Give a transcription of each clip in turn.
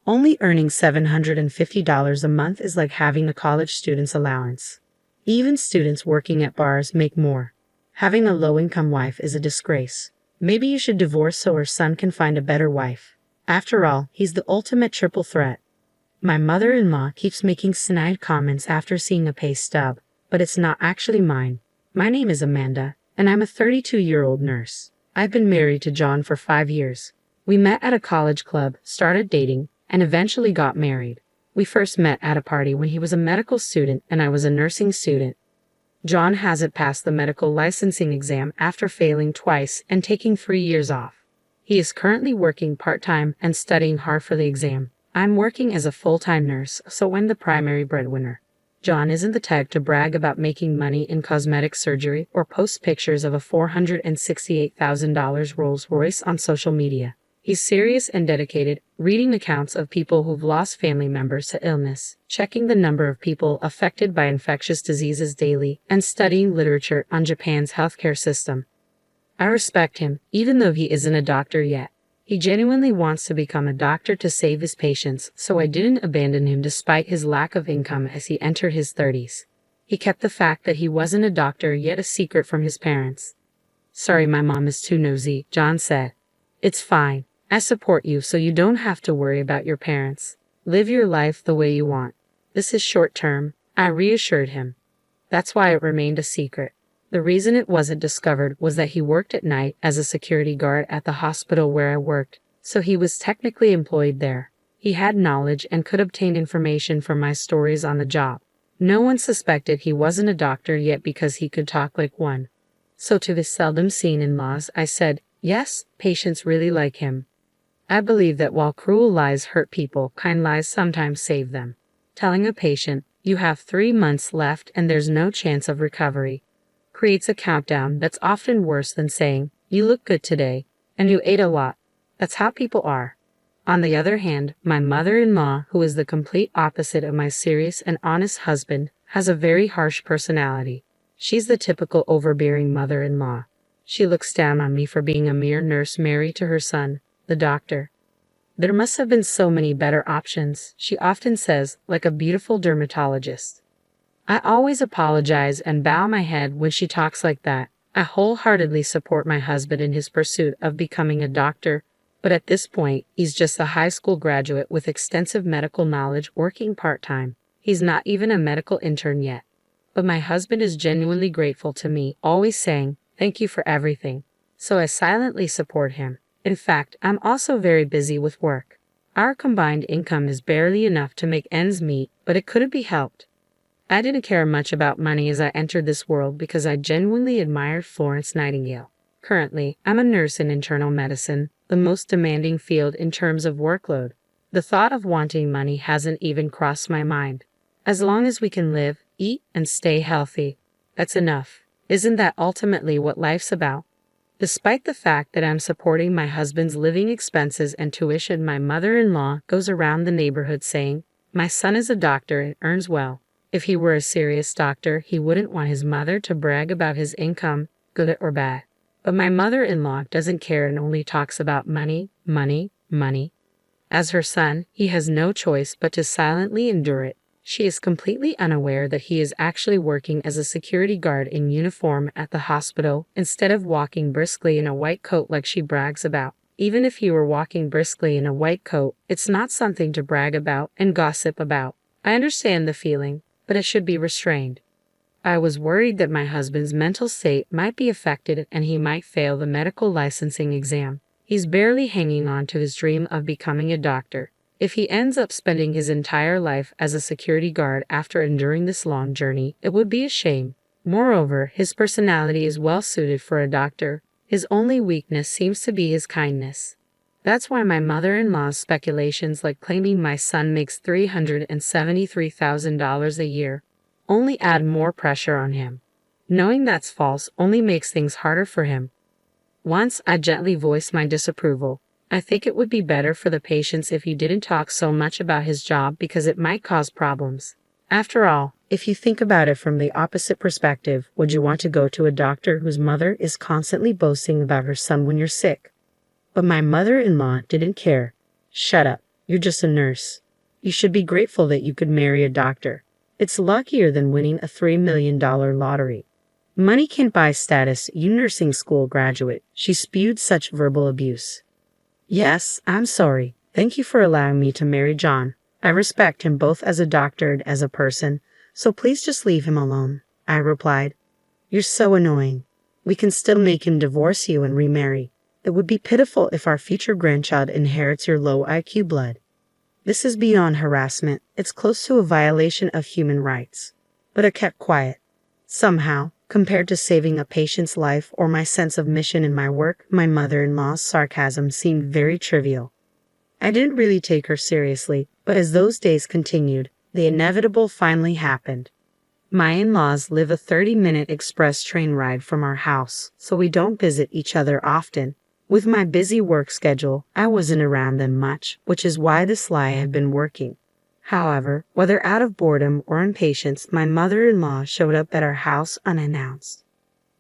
Only earning $750 a month is like having a college student's allowance. Even students working at bars make more. Having a low-income wife is a disgrace. Maybe you should divorce so her son can find a better wife. After all, he's the ultimate triple threat. My mother-in-law keeps making snide comments after seeing a pay stub, but it's not actually mine. My name is Amanda, and I'm a 32-year-old nurse. I've been married to John for 5 years. We met at a college club, started dating, and eventually got married. We first met at a party when he was a medical student and I was a nursing student. John hasn't passed the medical licensing exam after failing twice and taking 3 years off. He is currently working part-time and studying hard for the exam. I'm working as a full-time nurse, so I'm the primary breadwinner. John isn't the type to brag about making money in cosmetic surgery or post pictures of a $468,000 Rolls-Royce on social media. He's serious and dedicated, reading accounts of people who've lost family members to illness, checking the number of people affected by infectious diseases daily, and studying literature on Japan's healthcare system. I respect him, even though he isn't a doctor yet. He genuinely wants to become a doctor to save his patients, so I didn't abandon him despite his lack of income as he entered his 30s. He kept the fact that he wasn't a doctor yet a secret from his parents. "Sorry, my mom is too nosy," John said. "It's fine. I support you so you don't have to worry about your parents. Live your life the way you want. This is short term," I reassured him. That's why it remained a secret. The reason it wasn't discovered was that he worked at night as a security guard at the hospital where I worked, so he was technically employed there. He had knowledge and could obtain information from my stories on the job. No one suspected he wasn't a doctor yet because he could talk like one. So to the seldom seen in-laws, I said, yes, patients really like him. I believe that while cruel lies hurt people, kind lies sometimes save them. Telling a patient, "You have 3 months left and there's no chance of recovery," creates a countdown that's often worse than saying, "You look good today, and you ate a lot." That's how people are. On the other hand, my mother-in-law, who is the complete opposite of my serious and honest husband, has a very harsh personality. She's the typical overbearing mother-in-law. She looks down on me for being a mere nurse married to her son, the doctor. "There must have been so many better options," she often says, like a beautiful dermatologist. I always apologize and bow my head when she talks like that. I wholeheartedly support my husband in his pursuit of becoming a doctor, but at this point, he's just a high school graduate with extensive medical knowledge working part-time. He's not even a medical intern yet. But my husband is genuinely grateful to me, always saying, "Thank you for everything." So I silently support him. In fact, I'm also very busy with work. Our combined income is barely enough to make ends meet, but it couldn't be helped. I didn't care much about money as I entered this world because I genuinely admired Florence Nightingale. Currently, I'm a nurse in internal medicine, the most demanding field in terms of workload. The thought of wanting money hasn't even crossed my mind. As long as we can live, eat, and stay healthy, that's enough. Isn't that ultimately what life's about? Despite the fact that I'm supporting my husband's living expenses and tuition, my mother-in-law goes around the neighborhood saying, "My son is a doctor and earns well. If he were a serious doctor, he wouldn't want his mother to brag about his income, good or bad." But my mother-in-law doesn't care and only talks about money, money, money. As her son, he has no choice but to silently endure it. She is completely unaware that he is actually working as a security guard in uniform at the hospital instead of walking briskly in a white coat like she brags about. Even if he were walking briskly in a white coat, it's not something to brag about and gossip about. I understand the feeling, but it should be restrained. I was worried that my husband's mental state might be affected and he might fail the medical licensing exam. He's barely hanging on to his dream of becoming a doctor. If he ends up spending his entire life as a security guard after enduring this long journey, it would be a shame. Moreover, his personality is well suited for a doctor. His only weakness seems to be his kindness. That's why my mother-in-law's speculations like claiming my son makes $373,000 a year only add more pressure on him. Knowing that's false only makes things harder for him. Once I gently voiced my disapproval. "I think it would be better for the patients if you didn't talk so much about his job because it might cause problems." After all, if you think about it from the opposite perspective, would you want to go to a doctor whose mother is constantly boasting about her son when you're sick? But my mother-in-law didn't care. "Shut up. You're just a nurse. You should be grateful that you could marry a doctor. It's luckier than winning a $3 million lottery. Money can't buy status, you nursing school graduate. She spewed such verbal abuse. Yes, I'm sorry. Thank you for allowing me to marry John. I respect him both as a doctor and as a person, so please just leave him alone, I replied. You're so annoying. We can still make him divorce you and remarry. It would be pitiful if our future grandchild inherits your low IQ blood. This is beyond harassment. It's close to a violation of human rights. But I kept quiet. Somehow, compared to saving a patient's life or my sense of mission in my work, my mother-in-law's sarcasm seemed very trivial. I didn't really take her seriously, but as those days continued, the inevitable finally happened. My in-laws live a 30-minute express train ride from our house, so we don't visit each other often. With my busy work schedule, I wasn't around them much, which is why this lie had been working. However, whether out of boredom or impatience, my mother-in-law showed up at our house unannounced.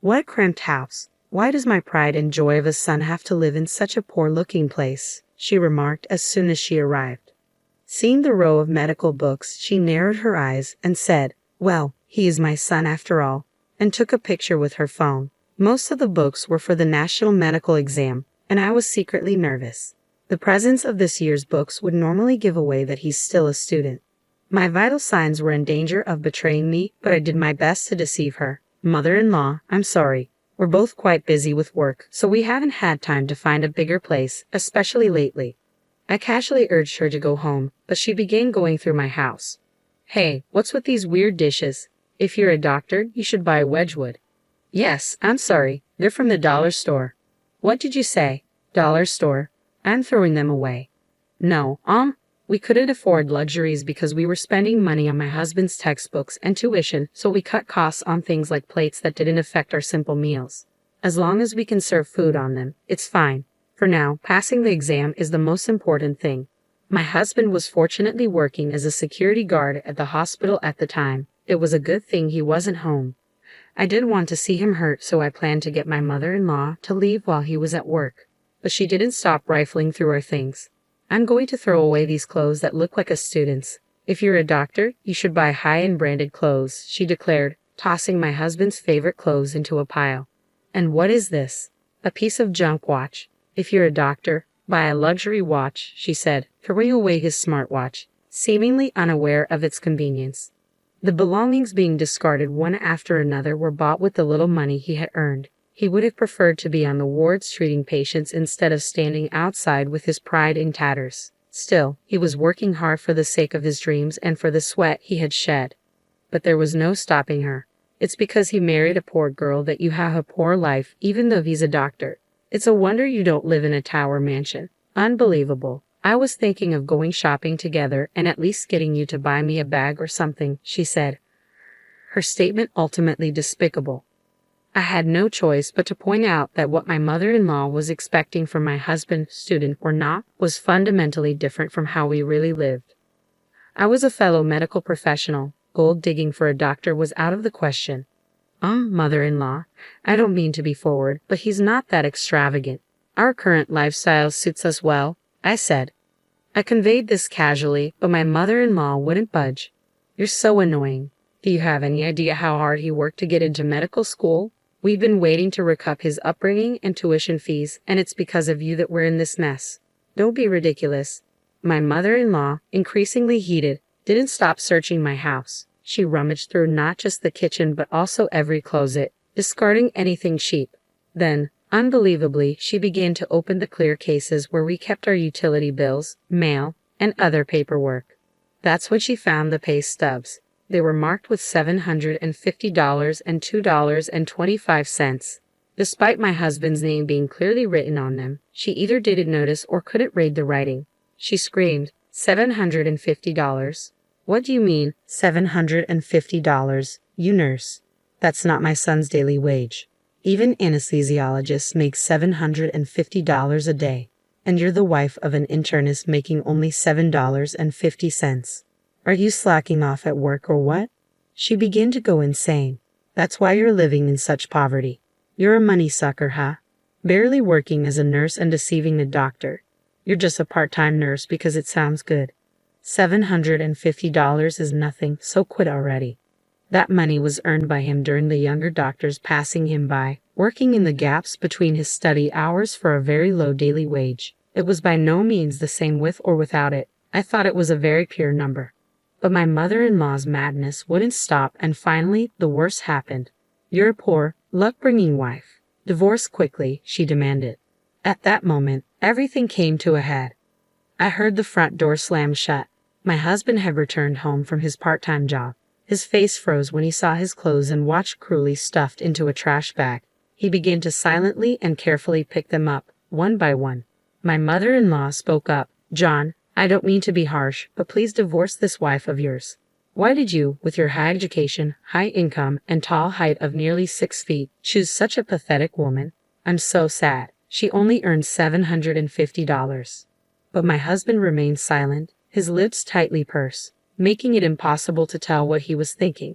What a cramped house. Why does my pride and joy of a son have to live in such a poor-looking place? She remarked as soon as she arrived. Seeing the row of medical books, she narrowed her eyes and said, "Well, he is my son after all," and took a picture with her phone. Most of the books were for the national medical exam, and I was secretly nervous. The presence of this year's books would normally give away that he's still a student. My vital signs were in danger of betraying me, but I did my best to deceive her. Mother-in-law, I'm sorry. We're both quite busy with work, so we haven't had time to find a bigger place, especially lately. I casually urged her to go home, but she began going through my house. Hey, what's with these weird dishes? If you're a doctor, you should buy Wedgwood. Yes, I'm sorry. They're from the dollar store. What did you say? Dollar store? I'm throwing them away. No, we couldn't afford luxuries because we were spending money on my husband's textbooks and tuition, so we cut costs on things like plates that didn't affect our simple meals. As long as we can serve food on them, it's fine. For now, passing the exam is the most important thing. My husband was fortunately working as a security guard at the hospital at the time. It was a good thing he wasn't home. I didn't want to see him hurt, so I planned to get my mother-in-law to leave while he was at work. But she didn't stop rifling through our things. I'm going to throw away these clothes that look like a student's. If you're a doctor, you should buy high-end branded clothes, she declared, tossing my husband's favorite clothes into a pile. And what is this? A piece of junk watch. If you're a doctor, buy a luxury watch, she said, throwing away his smartwatch, seemingly unaware of its convenience. The belongings being discarded one after another were bought with the little money he had earned. He would have preferred to be on the wards treating patients instead of standing outside with his pride in tatters. Still, he was working hard for the sake of his dreams and for the sweat he had shed. But there was no stopping her. It's because he married a poor girl that you have a poor life, even though he's a doctor. It's a wonder you don't live in a tower mansion. Unbelievable. I was thinking of going shopping together and at least getting you to buy me a bag or something, she said. Her statement ultimately despicable. I had no choice but to point out that what my mother-in-law was expecting from my husband, student or not, was fundamentally different from how we really lived. I was a fellow medical professional. Gold digging for a doctor was out of the question. Mother-in-law, I don't mean to be forward, but he's not that extravagant. Our current lifestyle suits us well, I said. I conveyed this casually, but my mother-in-law wouldn't budge. You're so annoying. Do you have any idea how hard he worked to get into medical school? We've been waiting to recoup his upbringing and tuition fees, and it's because of you that we're in this mess. Don't be ridiculous. My mother-in-law, increasingly heated, didn't stop searching my house. She rummaged through not just the kitchen but also every closet, discarding anything cheap. Then, unbelievably, she began to open the clear cases where we kept our utility bills, mail, and other paperwork. That's when she found the pay stubs. They were marked with $750 and $2.25. Despite my husband's name being clearly written on them, she either didn't notice or couldn't read the writing. She screamed, $750? What do you mean, $750? You nurse. That's not my son's daily wage. Even anesthesiologists make $750 a day, and you're the wife of an internist making only $7.50. Are you slacking off at work or what? She began to go insane. That's why you're living in such poverty. You're a money sucker, huh? Barely working as a nurse and deceiving the doctor. You're just a part-time nurse because it sounds good. $750 is nothing, so quit already. That money was earned by him during the younger doctors passing him by, working in the gaps between his study hours for a very low daily wage. It was by no means the same with or without it. I thought it was a very pure number. But my mother-in-law's madness wouldn't stop, and finally, the worst happened. You're a poor, luck-bringing wife. Divorce quickly, she demanded. At that moment, everything came to a head. I heard the front door slam shut. My husband had returned home from his part-time job. His face froze when he saw his clothes and watch cruelly stuffed into a trash bag. He began to silently and carefully pick them up, one by one. My mother-in-law spoke up. John, I don't mean to be harsh, but please divorce this wife of yours. Why did you, with your high education, high income, and tall height of nearly 6 feet, choose such a pathetic woman? I'm so sad. She only earned $750. But my husband remained silent, his lips tightly pursed, making it impossible to tell what he was thinking.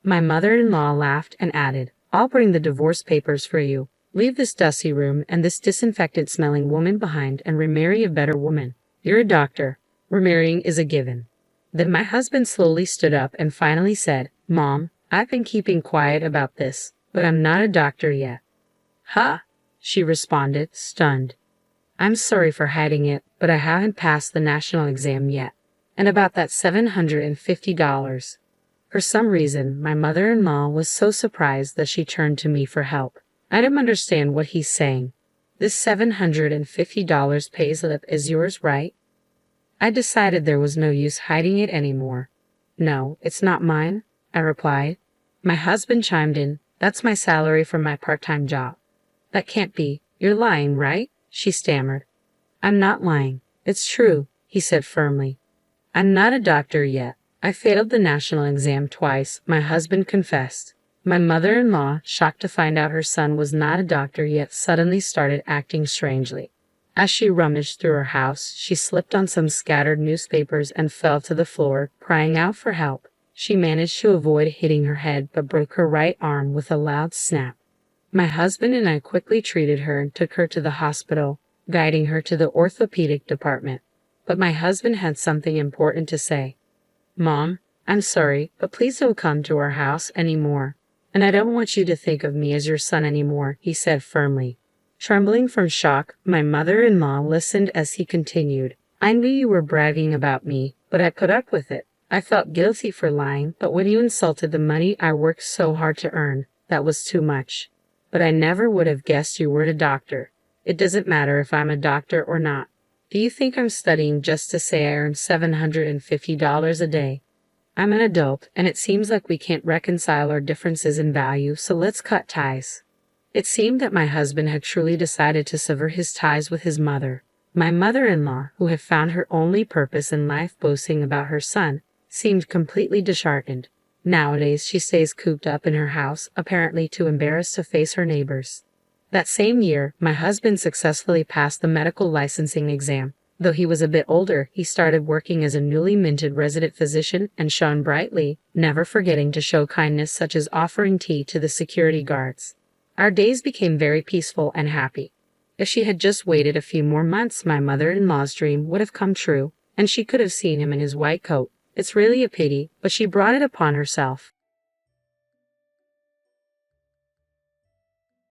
My mother-in-law laughed and added, I'll bring the divorce papers for you. Leave this dusty room and this disinfected-smelling woman behind and remarry a better woman. You're a doctor. Remarrying is a given. Then my husband slowly stood up and finally said, Mom, I've been keeping quiet about this, but I'm not a doctor yet. Huh? She responded, stunned. I'm sorry for hiding it, but I haven't passed the national exam yet. And about that $750. For some reason, my mother-in-law was so surprised that she turned to me for help. I didn't understand what he's saying. This $750 pay slip is yours, right? I decided there was no use hiding it anymore. No, it's not mine, I replied. My husband chimed in, that's my salary from my part-time job. That can't be. You're lying, right? She stammered. I'm not lying. It's true, he said firmly. I'm not a doctor yet. I failed the national exam twice, my husband confessed. My mother-in-law, shocked to find out her son was not a doctor yet, suddenly started acting strangely. As she rummaged through her house, she slipped on some scattered newspapers and fell to the floor, crying out for help. She managed to avoid hitting her head but broke her right arm with a loud snap. My husband and I quickly treated her and took her to the hospital, guiding her to the orthopedic department. But my husband had something important to say. Mom, I'm sorry, but please don't come to our house anymore. And I don't want you to think of me as your son anymore, he said firmly. Trembling from shock, my mother-in-law listened as he continued. I knew you were bragging about me, but I put up with it. I felt guilty for lying, but when you insulted the money I worked so hard to earn, that was too much. But I never would have guessed you were a doctor. It doesn't matter if I'm a doctor or not. Do you think I'm studying just to say I earn $750 a day? I'm an adult, and it seems like we can't reconcile our differences in value, so let's cut ties. It seemed that my husband had truly decided to sever his ties with his mother. My mother-in-law, who had found her only purpose in life boasting about her son, seemed completely disheartened. Nowadays, she stays cooped up in her house, apparently too embarrassed to face her neighbors. That same year, my husband successfully passed the medical licensing exam. Though he was a bit older, he started working as a newly minted resident physician and shone brightly, never forgetting to show kindness such as offering tea to the security guards. Our days became very peaceful and happy. If she had just waited a few more months, my mother-in-law's dream would have come true, and she could have seen him in his white coat. It's really a pity, but she brought it upon herself.